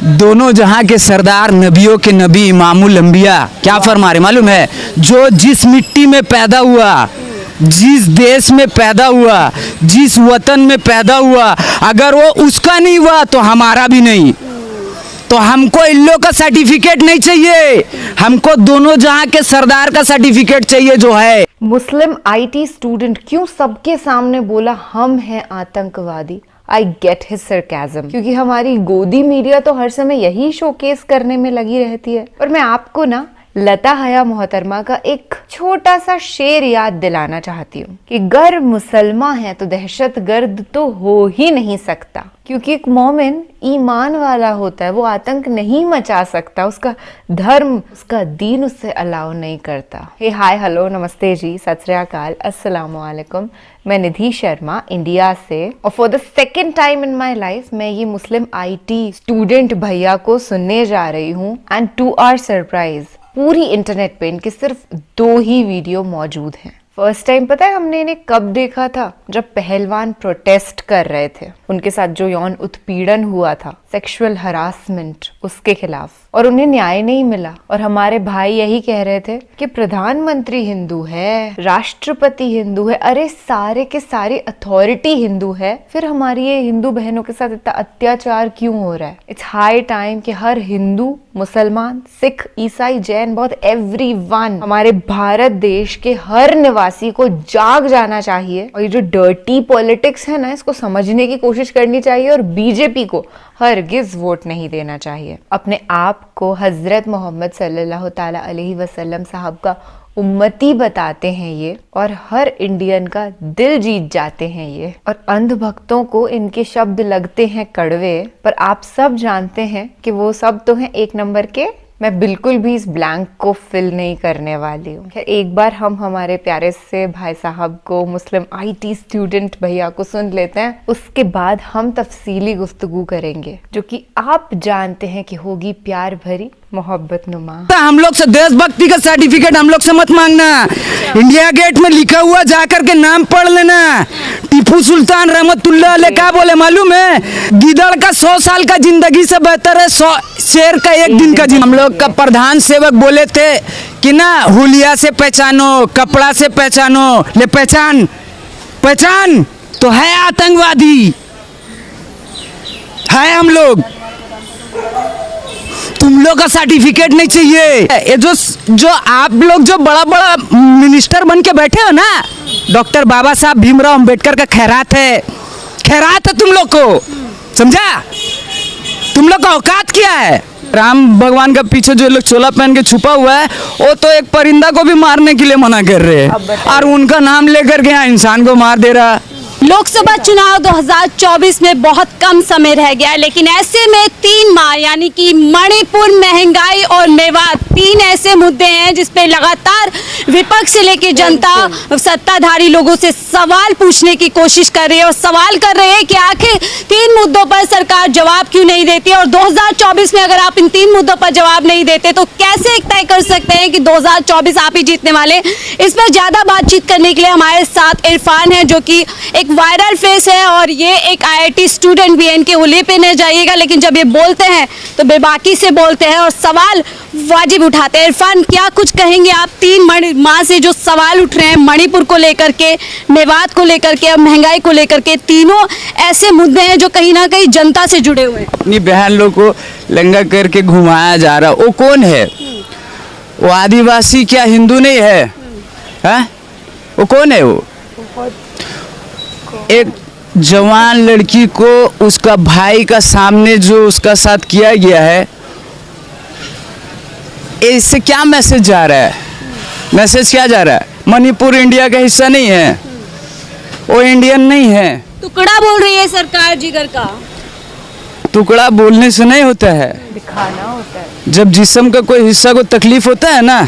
दोनों जहां के सरदार, नबियों के नबी, इमामुल अंबिया क्या फरमा रहे मालूम है? जो जिस मिट्टी में पैदा हुआ, जिस देश में पैदा हुआ, जिस वतन में पैदा हुआ, अगर वो उसका नहीं हुआ तो हमारा भी नहीं। तो हमको इन लोग का सर्टिफिकेट नहीं चाहिए, हमको दोनों जहां के सरदार का सर्टिफिकेट चाहिए जो है। मुस्लिम आईटी स्टूडेंट क्यों सबके सामने बोला हम हैं आतंकवादी? आई गेट हिज सरकाज़म, क्योंकि हमारी गोदी मीडिया तो हर समय यही शोकेस करने में लगी रहती है। और मैं आपको ना लता हया मोहतरमा का एक छोटा सा शेर याद दिलाना चाहती हूँ कि गर मुसलमान है तो दहशत गर्द तो हो ही नहीं सकता, क्योंकि एक मोमिन ईमान वाला होता है, वो आतंक नहीं मचा सकता, उसका धर्म, उसका दीन उससे अलाउ नहीं करता। हे हाय हेलो नमस्ते जी, सत श्री अकाल, अस्सलाम वालेकुम। मैं निधि शर्मा इंडिया से, और for the second time in my life मैं ये मुस्लिम आईटी स्टूडेंट भैया को सुनने जा रही हूँ। एंड टू आवर सरप्राइज पूरी इंटरनेट पे इनके सिर्फ 2 ही वीडियो मौजूद हैं। फर्स्ट टाइम पता है हमने इन्हें कब देखा था? जब पहलवान प्रोटेस्ट कर रहे थे, उनके साथ जो यौन उत्पीड़न हुआ था, सेक्सुअल हरासमेंट, उसके खिलाफ, और उन्हें न्याय नहीं मिला। और हमारे भाई यही कह रहे थे कि प्रधानमंत्री हिंदू है, राष्ट्रपति हिंदू है, अरे सारे के सारे अथॉरिटी हिंदू है, फिर हमारी ये हिंदू बहनों के साथ इतना अत्याचार क्यों हो रहा है? इट्स हाई टाइम कि हर हिंदू, मुसलमान, सिख, ईसाई, जैन, बौद्ध, एवरीवन, हमारे भारत देश के हर निवासी को जाग जाना चाहिए और ये जो डर्टी पॉलिटिक्स है ना, इसको समझने की कोशिश करनी चाहिए और बीजेपी को हरगिज वोट नहीं देना चाहिए। अपने आप को हजरत मोहम्मद सल्लल्लाहु ताला अलैहि वसल्लम साहब का उम्मती बताते हैं ये, और हर इंडियन का दिल जीत जाते हैं ये। और अंध भक्तों को इनके शब्द लगते हैं कड़वे, पर आप सब जानते हैं कि वो सब तो हैं 1 नंबर के। मैं बिल्कुल भी इस ब्लैंक को फिल नहीं करने वाली हूँ। एक बार हम हमारे प्यारे से भाई साहब को, मुस्लिम आईटी स्टूडेंट भैया को सुन लेते हैं, उसके बाद हम तफसीली गुफ्तगू करेंगे जो कि आप जानते हैं कि होगी प्यार भरी, मोहब्बत नुमा। हम लोग से देशभक्ति का सर्टिफिकेट हम लोग से मत मांगना। इंडिया गेट में लिखा हुआ जाकर के नाम पढ़ लेना। टीपू सुल्तान रहमतुल्लाह अलैह क्या बोले मालूम है? गिदड़ का 100 साल का जिंदगी से बेहतर है 100 शेर का 1 दिन का। हम लोग का प्रधान सेवक बोले थे कि ना, हुलिया से पहचानो, कपड़ा से पहचानो, ले पहचान पहचान तो है आतंकवादी है हम लोग। तुम लोग का सर्टिफिकेट नहीं चाहिए। ये जो आप लोग जो बड़ा बड़ा मिनिस्टर बन के बैठे हो ना, डॉक्टर बाबा साहब भीमराव अंबेडकर का खैरात है तुम लोग को, समझा? तुम लोग का औकात क्या है? राम भगवान का पीछे जो लोग चोला पहन के छुपा हुआ है, वो तो एक परिंदा को भी मारने के लिए मना कर रहे हैं, और उनका नाम लेकर के यहाँ इंसान को मार दे रहा। लोकसभा चुनाव 2024 में बहुत कम समय रह गया है, लेकिन ऐसे में 3 माह यानी कि मणिपुर, महंगाई और मेवात 3 ऐसे मुद्दे हैं जिसपे लगातार विपक्ष से लेकर जनता सत्ताधारी लोगों से सवाल पूछने की कोशिश कर रही है, और सवाल कर रहे हैं कि आखिर 3 मुद्दों पर सरकार जवाब क्यों नहीं देती। और 2024 में अगर आप इन 3 मुद्दों पर जवाब नहीं देते तो कैसे तय कर सकते हैं कि 2024 आप ही जीतने वाले? इस पर ज्यादा बातचीत करने के लिए हमारे साथ इरफान है, जो कि एक वायरल फेस है और ये एक आईआईटी स्टूडेंट भी है। इनके उल्ले पे न जाइएगा, लेकिन जब ये बोलते हैं तो बेबाकी से बोलते हैं और सवाल वाजिब उठाते हैं। इरफान, क्या कुछ कहेंगे आप? 3 माह से जो सवाल उठ रहे हैं मणिपुर को लेकर के, मेवात को लेकर के और महंगाई को लेकर के, तीनों ऐसे मुद्दे हैं जो कहीं ना कहीं जनता से जुड़े हुए हैं। अपनी बहन लोग को लंगा करके घुमाया जा रहा, वो कौन है? वो आदिवासी क्या हिंदू नहीं है? वो कौन है? वो एक जवान लड़की को उसका भाई का सामने जो उसका साथ किया गया है, इससे क्या मैसेज जा रहा है? मैसेज क्या जा रहा है? मणिपुर इंडिया का हिस्सा नहीं है, वो इंडियन नहीं है। टुकड़ा बोल रही है सरकार जिगर का। टुकड़ा बोलने से नहीं होता है, दिखाना होता है। जब जिस्म का कोई हिस्सा को तकलीफ होता है ना,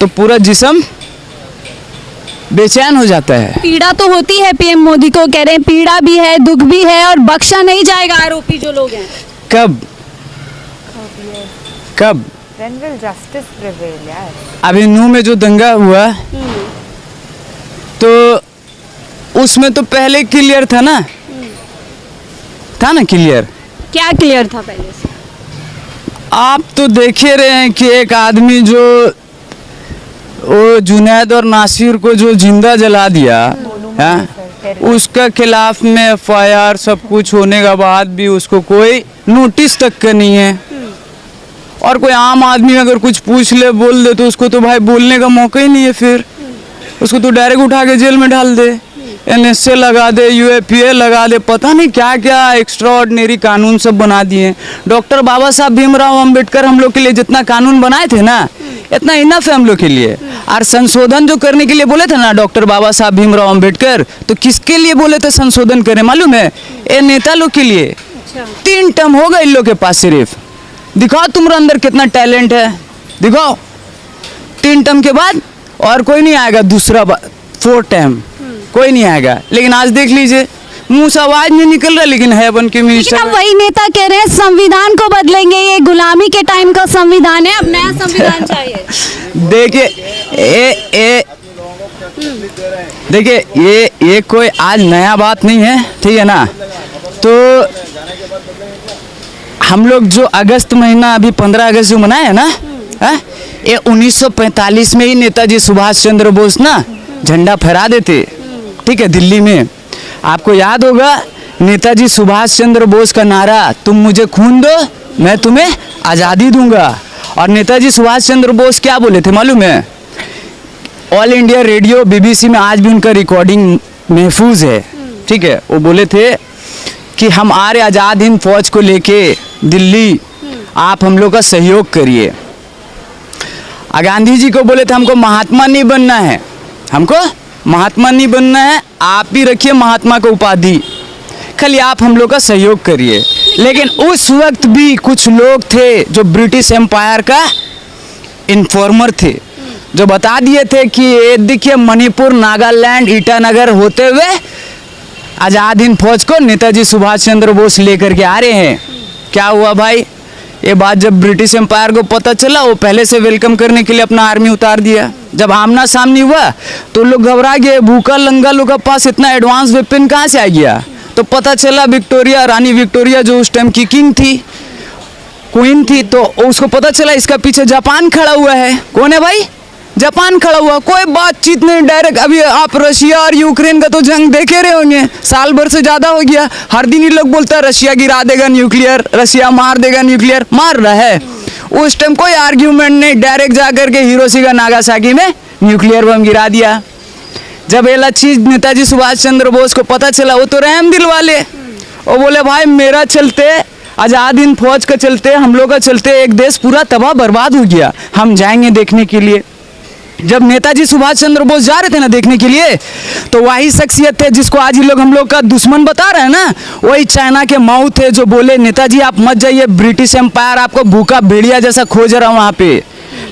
तो पूरा जिस्म बेचैन हो जाता है। पीड़ा तो होती है, पीएम मोदी को कह रहे हैं पीड़ा भी है, दुख भी है, और बख्शा नहीं जाएगा आरोपी जो लोग हैं। कब? When will justice prevail, यार? अभी नूह में जो दंगा हुआ तो उसमें तो पहले क्लियर था ना, क्लियर? क्या क्लियर था पहले से? आप तो देख ही रहे हैं कि एक आदमी जो वो जुनैद और नासिर को जो जिंदा जला दिया है, उसका खिलाफ में एफआईआर सब कुछ होने के बाद भी उसको कोई नोटिस तक का नहीं है। और कोई आम आदमी अगर कुछ पूछ ले बोल दे तो उसको तो भाई बोलने का मौका ही नहीं है, फिर उसको तो डायरेक्ट उठा के जेल में डाल दे, एनएसए लगा दे, यूएपीए लगा दे, पता नहीं क्या क्या एक्स्ट्रा ऑर्डिनरी कानून सब बना दिए। डॉक्टर बाबा साहब भीमराव अंबेडकर हम लोग के लिए जितना कानून बनाए थे ना, इतना इनफ है हम लोग के लिए। और संशोधन जो करने के लिए बोले थे ना डॉक्टर बाबा साहब भीमराव अंबेडकर, तो किसके लिए बोले थे संशोधन करें मालूम है? ये नेता लोग के लिए। 3 टर्म हो गए इन लोग के पास, सिर्फ दिखाओ तुम्हारे अंदर कितना टैलेंट है, दिखाओ। 3 टर्म के बाद और कोई नहीं आएगा, दूसरा 4 टर्म कोई नहीं आएगा। लेकिन आज देख लीजिए, मुंह से आवाज नहीं निकल रहा, लेकिन है बन के मिनिस्टर। अब वही नेता कह रहे हैं संविधान को बदलेंगे, ये गुलामी के टाइम का संविधान है, अब नया संविधान चाहिए। देखिए ये कोई आज नया बात नहीं है, ठीक है ना। तो हम लोग जो अगस्त महीना अभी 15 अगस्त जो मनाए है ना, ये 1945 में ही नेताजी सुभाष चंद्र बोस ना झंडा फहरा देते, ठीक है, दिल्ली में। आपको याद होगा नेताजी सुभाष चंद्र बोस का नारा, तुम मुझे खून दो मैं तुम्हें आज़ादी दूंगा। और नेताजी सुभाष चंद्र बोस क्या बोले थे मालूम है? ऑल इंडिया रेडियो बीबीसी में आज भी उनका रिकॉर्डिंग महफूज है, ठीक है। वो बोले थे कि हम आ रहे आज़ाद हिंद फौज को लेके दिल्ली, आप हम लोग का सहयोग करिए। गांधी जी को बोले थे हमको महात्मा नहीं बनना है, हमको महात्मा नहीं बनना है, आप ही रखिए महात्मा का उपाधि, खाली आप हम लोग का सहयोग करिए। लेकिन उस वक्त भी कुछ लोग थे जो ब्रिटिश एम्पायर का इन्फॉर्मर थे, जो बता दिए थे कि ये देखिए मणिपुर, नागालैंड, ईटानगर होते हुए आज़ाद हिंद फौज को नेताजी सुभाष चंद्र बोस लेकर के आ रहे हैं। क्या हुआ भाई? ये बात जब ब्रिटिश एम्पायर को पता चला, वो पहले से वेलकम करने के लिए अपना आर्मी उतार दिया। जब आमना सामनी हुआ तो लोग घबरा गए, भूखा लंगा लोग के पास इतना एडवांस वेपन कहाँ से आ गया? तो पता चला विक्टोरिया, रानी विक्टोरिया जो उस टाइम की किंग थी, क्वीन थी, तो उसको पता चला इसका पीछे जापान खड़ा हुआ है। कौन है भाई? जापान खड़ा हुआ। कोई बातचीत नहीं, डायरेक्ट। अभी आप रशिया और यूक्रेन का तो जंग देखे रहे होंगे, साल भर से ज़्यादा हो गया। हर दिन ये लोग बोलता है रशिया गिरा देगा न्यूक्लियर, रशिया मार देगा न्यूक्लियर, मार रहा है। उस टाइम कोई आर्ग्यूमेंट नहीं, डायरेक्ट जाकर के हिरोशिमा नागासाकी में न्यूक्लियर बम गिरा दिया। जब ये चीज़ नेताजी सुभाष चंद्र बोस को पता चला, वो तो रहम दिल वाले, वो बोले भाई मेरा चलते, आज़ाद हिंद फौज का चलते, हम लोग का चलते एक देश पूरा तबाह बर्बाद हो गया, हम जाएंगे देखने के लिए। जब नेताजी सुभाष चंद्र बोस जा रहे थे ना देखने के लिए, तो वही शख्सियत थे जिसको आज ही लोग हम लोग का दुश्मन बता रहे हैं ना, वही चाइना के माऊ थे जो बोले नेताजी आप मत जाइए, ब्रिटिश एम्पायर आपको भूखा भेड़िया जैसा खोज रहा वहाँ पे।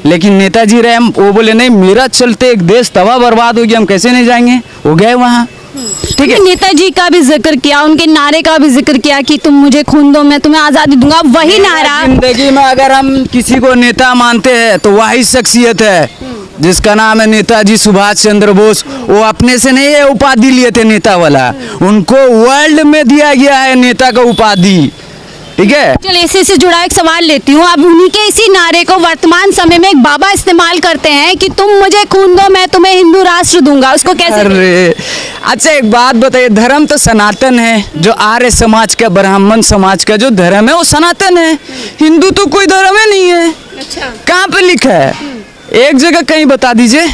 लेकिन नेताजी रहे, वो बोले नहीं मेरा चलते एक देश तबाह बर्बाद हो गया, हम कैसे नहीं जाएंगे। वो गए वहाँ, ठीक है। नेताजी का भी जिक्र किया, उनके नारे का भी जिक्र किया कि तुम मुझे खून दो मैं तुम्हें आज़ादी दूंगा। वही नारा जिंदगी में अगर हम किसी को नेता मानते हैं तो वही शख्सियत है जिसका नाम है नेताजी सुभाष चंद्र बोस। वो अपने से नहीं है उपाधि लिए थे नेता वाला, उनको वर्ल्ड में दिया गया है नेता का उपाधि, ठीक है। चलिए इसी से जुड़ा एक सवाल लेती हूँ। अब उन्हीं के इसी नारे को वर्तमान समय में एक बाबा इस्तेमाल करते हैं कि तुम मुझे खून दो मैं तुम्हें हिंदू राष्ट्र दूंगा, उसको कैसे? अरे अच्छा एक बात बताइए, धर्म तो सनातन है, जो आर्य समाज का, ब्राह्मण समाज का जो धर्म है वो सनातन है, हिंदू तो कोई धर्म ही नहीं है। अच्छा, कहाँ पे लिखा है? एक जगह कहीं बता दीजिए,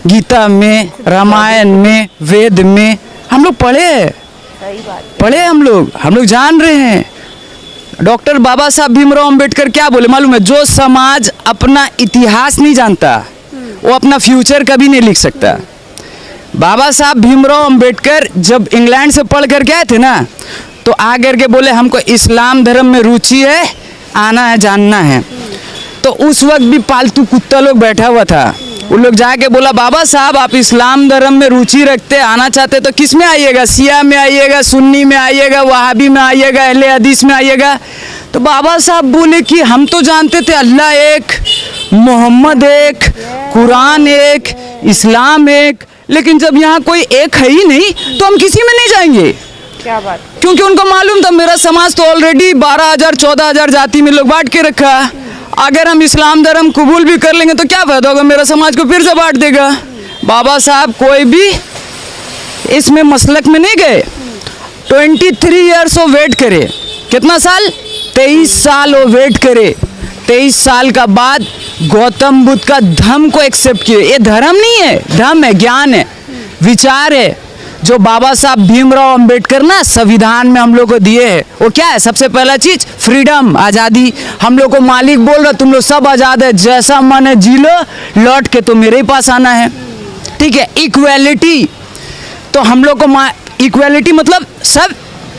गीता में, रामायण में, वेद में हम लोग पढ़े हैं, पढ़े हम लोग जान रहे हैं। डॉक्टर बाबा साहब भीमराव अंबेडकर क्या बोले मालूम है? जो समाज अपना इतिहास नहीं जानता वो अपना फ्यूचर कभी नहीं लिख सकता। बाबा साहब भीमराव अंबेडकर जब इंग्लैंड से पढ़ कर गए थे ना, तो आ करके बोले हमको इस्लाम धर्म में रुचि है, आना है, जानना है। तो उस वक्त भी पालतू कुत्ता लोग बैठा हुआ था, उन लोग जाके बोला बाबा साहब आप इस्लाम धर्म में रुचि रखते, आना चाहते तो किस में आइएगा? शिया में आइएगा, सुन्नी में आइएगा, वहाबी में आइएगा, अहले हदीस में आइएगा। तो बाबा साहब बोले कि हम तो जानते थे अल्लाह एक, मोहम्मद एक, कुरान एक, इस्लाम एक, लेकिन जब यहाँ कोई एक है ही नहीं तो हम किसी में नहीं जाएंगे। क्या बात। क्योंकि उनको मालूम था मेरा समाज तो ऑलरेडी 12,000 14,000 जाति में लोग बांट के रखा है। अगर हम इस्लाम धर्म कबूल भी कर लेंगे तो क्या फायदा होगा, मेरा समाज को फिर से बांट देगा। बाबा साहब कोई भी इसमें मसलक में नहीं गए। 23 ईयर्स वो वेट करे, कितना साल, 23 साल वो वेट करे। 23 साल का बाद गौतम बुद्ध का धम्म को एक्सेप्ट किए। ये धर्म नहीं है, धम्म है, ज्ञान है, विचार है, जो बाबा साहब भीमराव अंबेडकर ना संविधान में हम लोग को दिए है। वो क्या है, सबसे पहला चीज फ्रीडम, आज़ादी। हम लोग को मालिक बोल रहा तुम लोग सब आज़ाद है, जैसा मन है जी लो, लौट के तो मेरे ही पास आना है। ठीक है, इक्वेलिटी, तो हम लोग को इक्वेलिटी मतलब सब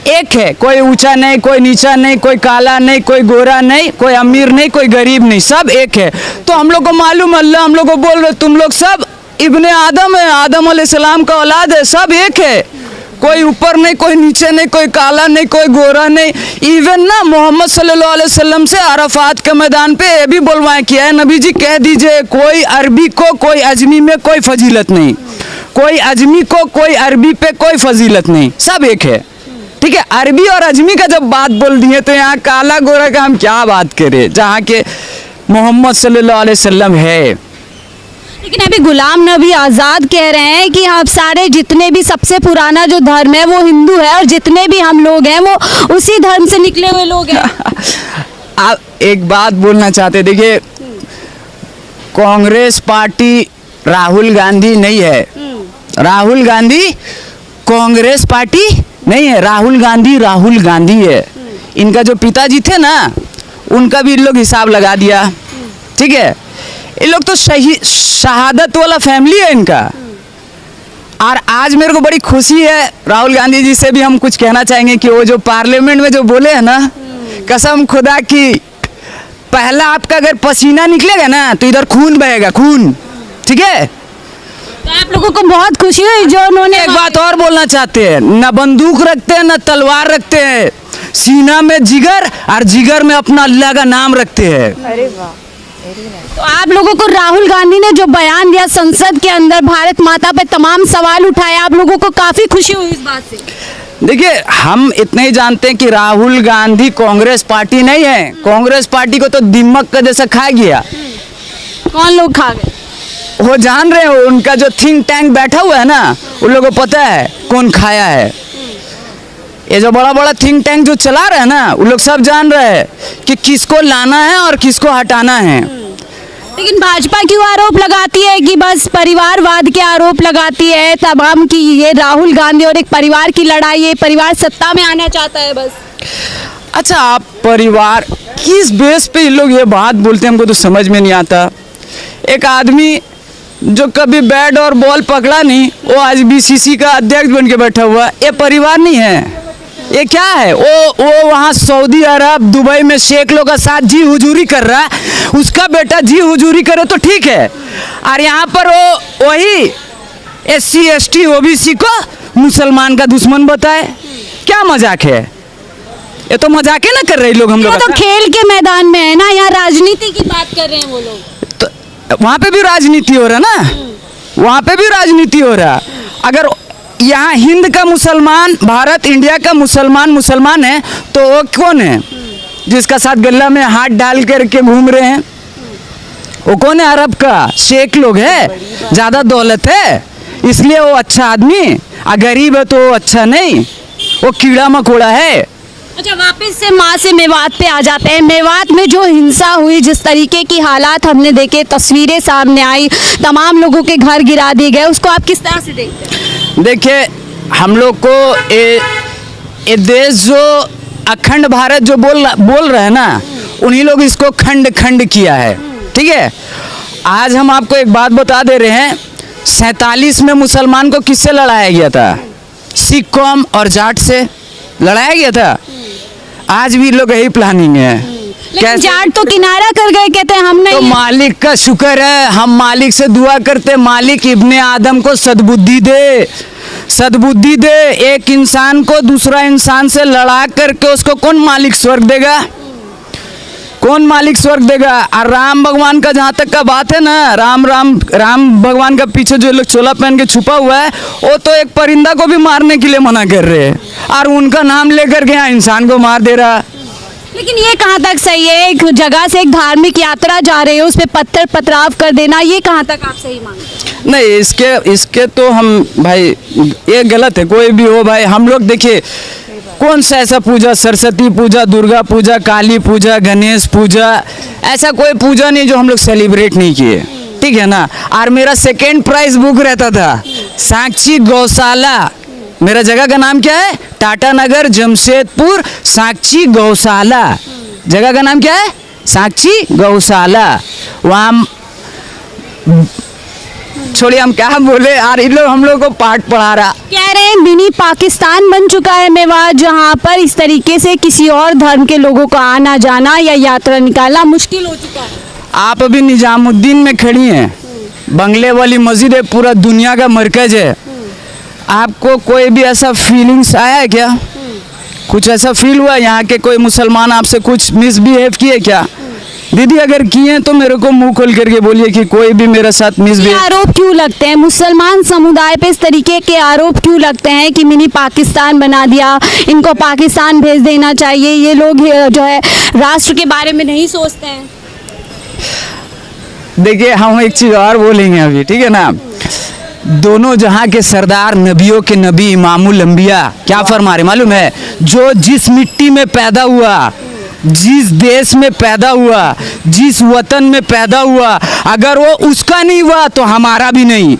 एक है, कोई ऊंचा नहीं, कोई नीचा नहीं, कोई काला नहीं, कोई गोरा नहीं, कोई अमीर नहीं, कोई गरीब नहीं, सब एक है। तो हम लोग को मालूम, अल्लाह हम लोग को बोल रहे तुम लोग सब इब्ने आदम है, आदम अलैहिस्सलाम का औलाद है, सब एक है, कोई ऊपर नहीं, कोई नीचे नहीं, कोई काला नहीं, कोई गोरा नहीं। इवन ना मोहम्मद सल्लल्लाहु अलैहि वसल्लम से अराफात के मैदान पे ये भी बुलवाएं किया है, नबी जी कह दीजिए कोई अरबी को कोई अजमी में कोई फजीलत नहीं, कोई अजमी को कोई अरबी पे कोई फजीलत नहीं, सब एक है। ठीक है, अरबी और अजमी का जब बात बोल दिए तो यहाँ काला गोरा का हम क्या बात करें, जहाँ के मोहम्मद सल्लल्लाहु अलैहि वसल्लम है। लेकिन अभी गुलाम नबी आज़ाद कह रहे हैं कि आप सारे जितने भी सबसे पुराना जो धर्म है वो हिंदू है और जितने भी हम लोग हैं वो उसी धर्म से निकले हुए लोग हैं। आप एक बात बोलना चाहते, देखिए कांग्रेस पार्टी राहुल गांधी नहीं है, राहुल गांधी कांग्रेस पार्टी नहीं है, राहुल गांधी है। इनका जो पिताजी थे ना उनका भी इन लोग हिसाब लगा दिया। ठीक है, ये लोग तो शहादत वाला फैमिली है इनका। और आज मेरे को बड़ी खुशी है, राहुल गांधी जी से भी हम कुछ कहना चाहेंगे कि वो जो पार्लियामेंट में जो बोले हैं ना, कसम खुदा की, पहला आपका अगर पसीना निकलेगा ना तो इधर खून बहेगा, खून। ठीक है, तो आप लोगों को बहुत खुशी हुई जो उन्होंने। एक बात और बोलना चाहते हैं, न बंदूक रखते हैं न तलवार रखते हैं, सीना में जिगर और जिगर में अपना अल्लाह का नाम रखते हैं। अरे वाह। तो आप लोगों को राहुल गांधी ने जो बयान दिया संसद के अंदर, भारत माता पे तमाम सवाल उठाए, आप लोगों को काफी खुशी हुई इस बात से? देखिए हम इतने ही जानते हैं कि राहुल गांधी कांग्रेस पार्टी नहीं है, कांग्रेस पार्टी को तो दिमक का जैसा खा गया। कौन लोग खा गए? वो जान रहे हो, उनका जो थिंक टैंक बैठा हुआ है ना, उन लोगों को पता है कौन खाया है। ये जो बड़ा बड़ा थिंक टैंक जो चला रहे हैं ना, उन लोग सब जान रहे हैं कि किसको लाना है और किसको हटाना है। लेकिन भाजपा क्यों आरोप लगाती है कि बस परिवारवाद के आरोप लगाती है तमाम की ये राहुल गांधी और एक परिवार की लड़ाई है, परिवार सत्ता में आना चाहता है बस। अच्छा, आप परिवार किस बेस पे ये लोग ये बात बोलते हैं, हमको तो समझ में नहीं आता। एक आदमी जो कभी बैट और बॉल पकड़ा नहीं, वो आज बीसीसी का अध्यक्ष बन के बैठा हुआ, ये परिवार नहीं है, ये क्या है? वो वहाँ सऊदी अरब दुबई में शेख लोग का साथ जी हुजूरी कर रहा है, उसका बेटा जी हुजूरी करे तो ठीक है, और यहाँ पर वो वही SC ST OBC को मुसलमान का दुश्मन बताए। क्या मजाक है? ये तो मजाक है ना कर रहे लोग हम लोग। तो खेल के मैदान में है ना, यहाँ राजनीति की बात कर रहे हैं वो लोग। तो वहाँ पे भी राजनीति हो रहा ना, वहाँ पे भी राजनीति हो रहा। अगर यहाँ हिंद का मुसलमान, भारत इंडिया का मुसलमान है तो वो कौन है जिसका साथ गला में हाथ डाल करके घूम रहे हैं? वो कौन है? अरब का शेख लोग है, ज़्यादा दौलत है इसलिए वो अच्छा आदमी, गरीब है तो वो अच्छा नहीं, वो कीड़ा मकोड़ा है। अच्छा, वापस से माँ से मेवात पे आ जाते हैं। मेवात में जो हिंसा हुई, जिस तरीके की हालात हमने देखे, तस्वीरें सामने आई, तमाम लोगों के घर गिरा दिए गए, उसको आप किस तरह से देखते हैं? देखिए हम लोग को ये देश जो अखंड भारत जो बोल रहे हैं ना, उन्हीं लोग इसको खंड किया है। ठीक है, आज हम आपको एक बात बता दे रहे हैं, 47 में मुसलमान को किससे लड़ाया गया था? सिख कौम और जाट से लड़ाया गया था। आज भी लोग यही प्लानिंग है। लेकिन जाट तो किनारा कर गए, कहते हैं हम नहीं। तो मालिक का शुक्र है, हम मालिक से दुआ करते, मालिक इब्ने आदम को सद्बुद्धि दे। एक इंसान को दूसरा इंसान से लड़ा करके उसको कौन मालिक स्वर्ग देगा? कौन मालिक स्वर्ग देगा? और राम भगवान का जहाँ तक का बात है ना, राम भगवान का पीछे जो लोग चोला पहन के छुपा हुआ है, वो तो एक परिंदा को भी मारने के लिए मना कर रहे हैं, और उनका नाम लेकर के यहाँ इंसान को मार दे रहा। लेकिन ये कहाँ तक सही है? एक जगह से एक धार्मिक यात्रा जा रहे हो, उस पर पत्थर पथराव कर देना, ये कहाँ तक आप सही मानते हैं? नहीं, इसके तो हम भाई, ये गलत है। कोई भी हो भाई, हम लोग देखिए कौन सा ऐसा पूजा, सरस्वती पूजा, दुर्गा पूजा, काली पूजा, गणेश पूजा, ऐसा कोई पूजा नहीं जो हम लोग सेलिब्रेट नहीं किए, ठीक है ना। और मेरा सेकेंड प्राइज बुक रहता था साक्षी गौशाला। मेरा जगह का नाम क्या है? टाटा नगर, जमशेदपुर, साक्षी गौशाला। जगह का नाम क्या है? साक्षी गौशाला। वहाँ छोड़िए, हम क्या बोले यार, इन लोग हम लोग को पाठ पढ़ा रहा। कह रहे हैं मिनी पाकिस्तान बन चुका है मेवात, जहाँ पर इस तरीके से किसी और धर्म के लोगों को आना जाना या यात्रा निकालना मुश्किल हो चुका है। आप अभी निजामुद्दीन में खड़ी हैं, बंगले वाली मस्जिद है, पूरा दुनिया का मरकज है। आपको कोई भी ऐसा फीलिंग्स आया है क्या? कुछ ऐसा फील हुआ यहाँ के कोई मुसलमान आपसे कुछ मिसबिहेव किए क्या? दीदी अगर किए तो मेरे को मुंह खोल करके बोलिए कि कोई भी मेरे साथ मिसबिहेव। आरोप क्यों लगते हैं मुसलमान समुदाय पे, इस तरीके के आरोप क्यों लगते हैं कि मिनी पाकिस्तान बना दिया, इनको पाकिस्तान भेज देना चाहिए, ये लोग जो है राष्ट्र के बारे में नहीं सोचते हैं? देखिए हम एक चीज और बोलेंगे अभी, ठीक है ना। दोनों जहां के सरदार, नबियों के नबी, इमामुल अंबिया क्या फरमा रहे मालूम है? जो जिस मिट्टी में पैदा हुआ, जिस देश में पैदा हुआ, जिस वतन में पैदा हुआ, अगर वो उसका नहीं हुआ तो हमारा भी नहीं।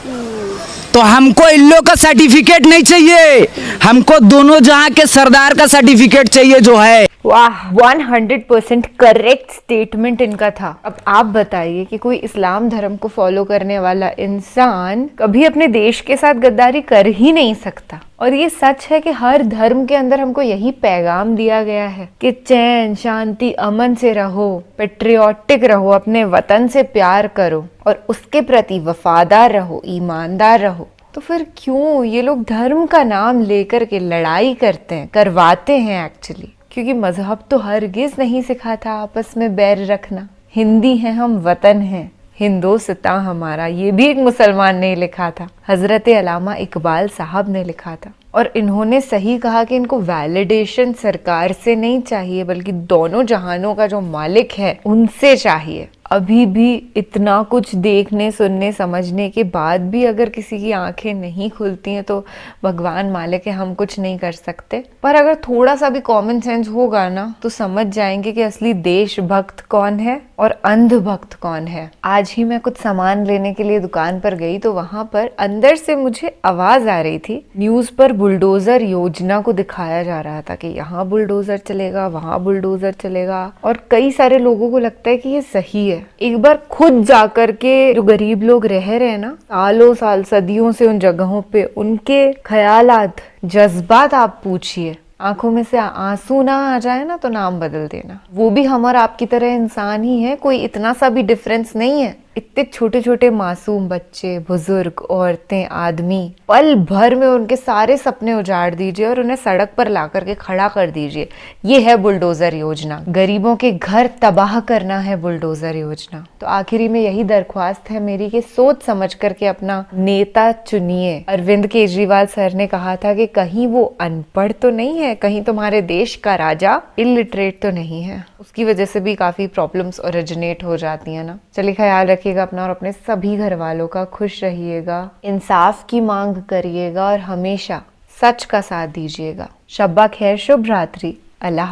तो हमको इन लोग का सर्टिफिकेट नहीं चाहिए, हमको दोनों जहां के सरदार का सर्टिफिकेट चाहिए जो है। वाह, 100% करेक्ट स्टेटमेंट इनका था। अब आप बताइए कि कोई इस्लाम धर्म को फॉलो करने वाला इंसान कभी अपने देश के साथ गद्दारी कर ही नहीं सकता। और ये सच है कि हर धर्म के अंदर हमको यही पैगाम दिया गया है कि चैन, शांति, अमन से रहो, पेट्रियोटिक रहो, अपने वतन से प्यार करो और उसके प्रति वफादार रहो, ईमानदार रहो। तो फिर क्यों ये लोग धर्म का नाम लेकर के लड़ाई करते हैं, करवाते हैं एक्चुअली? क्योंकि मजहब तो हरगिज नहीं सिखाता आपस में बैर रखना। हिंदी है हम, वतन है, हिंदुस्तां हमारा, ये भी एक मुसलमान ने लिखा था, हजरत अल्लामा इकबाल साहब ने लिखा था। और इन्होंने सही कहा कि इनको वैलिडेशन सरकार से नहीं चाहिए, बल्कि दोनों जहानों का जो मालिक है उनसे चाहिए। अभी भी इतना कुछ देखने, सुनने, समझने के बाद भी अगर किसी की आंखें नहीं खुलती हैं तो भगवान मालिक है, हम कुछ नहीं कर सकते। पर अगर थोड़ा सा भी कॉमन सेंस होगा ना तो समझ जाएंगे कि असली देशभक्त कौन है और अंधभक्त कौन है। आज ही मैं कुछ सामान लेने के लिए दुकान पर गई तो वहां पर अंदर से मुझे आवाज आ रही थी, न्यूज पर बुलडोजर योजना को दिखाया जा रहा था कि यहाँ बुलडोजर चलेगा, वहां बुलडोजर चलेगा। और कई सारे लोगों को लगता है कि ये सही है। एक बार खुद जाकर के जो गरीब लोग रह रहे हैं ना, सालों साल, सदियों से उन जगहों पे, उनके ख्यालात, जज्बात आप पूछिए। आंखों में से आंसू ना आ जाए ना तो नाम बदल देना। वो भी हम और आपकी तरह इंसान ही है, कोई इतना सा भी डिफरेंस नहीं है। इतने छोटे छोटे मासूम बच्चे, बुजुर्ग, औरतें, आदमी, पल भर में उनके सारे सपने उजाड़ दीजिए और उन्हें सड़क पर ला करके खड़ा कर दीजिए। ये है बुलडोजर योजना। गरीबों के घर तबाह करना है बुलडोजर योजना। तो आखिरी में यही दरख्वास्त है मेरी कि सोच समझ करके अपना नेता चुनिए। अरविंद केजरीवाल सर ने कहा था कि कहीं वो अनपढ़ तो नहीं है, कहीं तुम्हारे देश का राजा इलिटरेट तो नहीं है। उसकी वजह से भी काफी प्रॉब्लम्स ओरिजिनेट हो जाती है ना। चलिए ख्याल रखिएगा अपना और अपने सभी घर वालों का। खुश रहिएगा, इंसाफ की मांग करिएगा और हमेशा सच का साथ दीजिएगा। शब्बा खैर, शुभ रात्रि, अल्लाह।